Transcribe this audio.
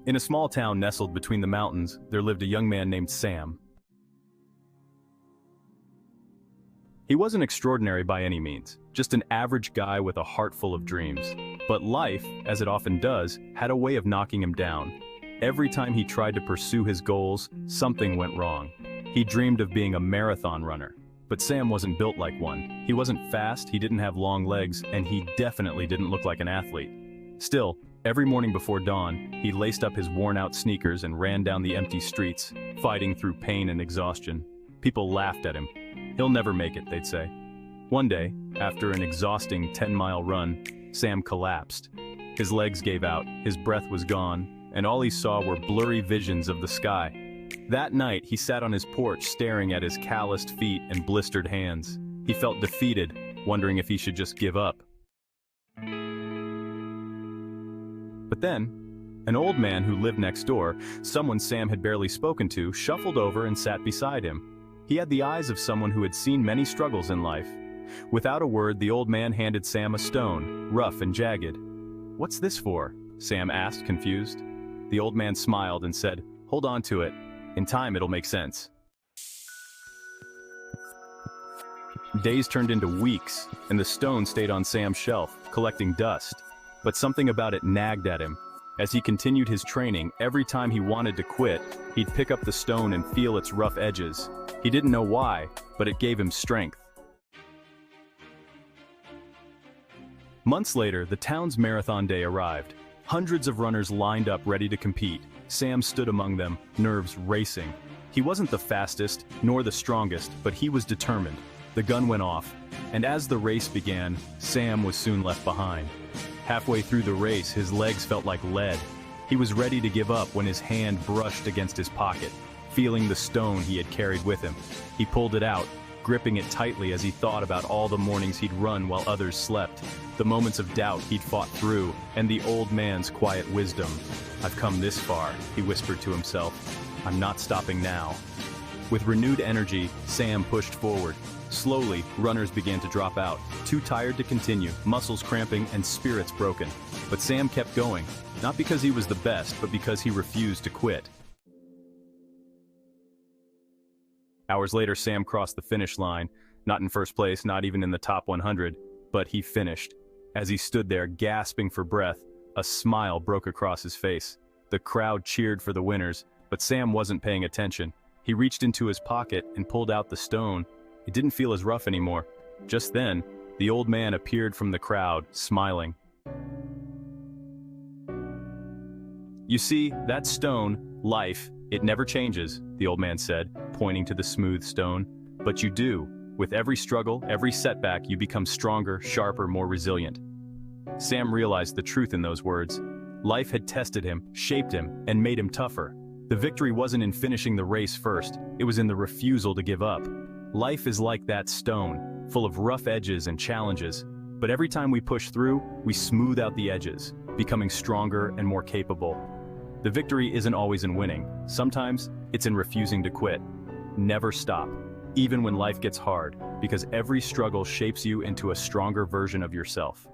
In a small town nestled between the mountains, there lived a young man named Sam. He wasn't extraordinary by any means, just an average guy with a heart full of dreams. But life, as it often does, had a way of knocking him down. Every time he tried to pursue his goals, something went wrong. He dreamed of being a marathon runner. But Sam wasn't built like one. He wasn't fast, he didn't have long legs, and he definitely didn't look like an athlete. Still, every morning before dawn, he laced up his worn-out sneakers and ran down the empty streets, fighting through pain and exhaustion. People laughed at him. "He'll never make it," they'd say. One day, after an exhausting 10-mile run, Sam collapsed. His legs gave out, his breath was gone, and all he saw were blurry visions of the sky. That night, he sat on his porch staring at his calloused feet and blistered hands. He felt defeated, wondering if he should just give up. But then, an old man who lived next door, someone Sam had barely spoken to, shuffled over and sat beside him. He had the eyes of someone who had seen many struggles in life. Without a word, the old man handed Sam a stone, rough and jagged. "What's this for?" Sam asked, confused. The old man smiled and said, "Hold on to it. In time, it'll make sense." Days turned into weeks, and the stone stayed on Sam's shelf, collecting dust. But something about it nagged at him. As he continued his training, every time he wanted to quit, he'd pick up the stone and feel its rough edges. He didn't know why, but it gave him strength. Months later, the town's marathon day arrived. Hundreds of runners lined up ready to compete. Sam stood among them, nerves racing. He wasn't the fastest, nor the strongest, but he was determined. The gun went off, and as the race began, Sam was soon left behind. Halfway through the race, his legs felt like lead. He was ready to give up when his hand brushed against his pocket, feeling the stone he had carried with him. He pulled it out, gripping it tightly as he thought about all the mornings he'd run while others slept, the moments of doubt he'd fought through, and the old man's quiet wisdom. "I've come this far," he whispered to himself. "I'm not stopping now." With renewed energy, Sam pushed forward. Slowly, runners began to drop out, too tired to continue, muscles cramping and spirits broken. But Sam kept going, not because he was the best, but because he refused to quit. Hours later, Sam crossed the finish line, not in first place, not even in the top 100, but he finished. As he stood there, gasping for breath, a smile broke across his face. The crowd cheered for the winners, but Sam wasn't paying attention. He reached into his pocket and pulled out the stone. It didn't feel as rough anymore. Just then, the old man appeared from the crowd, smiling. "You see, that stone, life, it never changes," the old man said, pointing to the smooth stone. "But you do. With every struggle, every setback, you become stronger, sharper, more resilient." Sam realized the truth in those words. Life had tested him, shaped him, and made him tougher. The victory wasn't in finishing the race first, it was in the refusal to give up. Life is like that stone, full of rough edges and challenges, but every time we push through, we smooth out the edges, becoming stronger and more capable. The victory isn't always in winning. Sometimes, it's in refusing to quit. Never stop, even when life gets hard, because every struggle shapes you into a stronger version of yourself.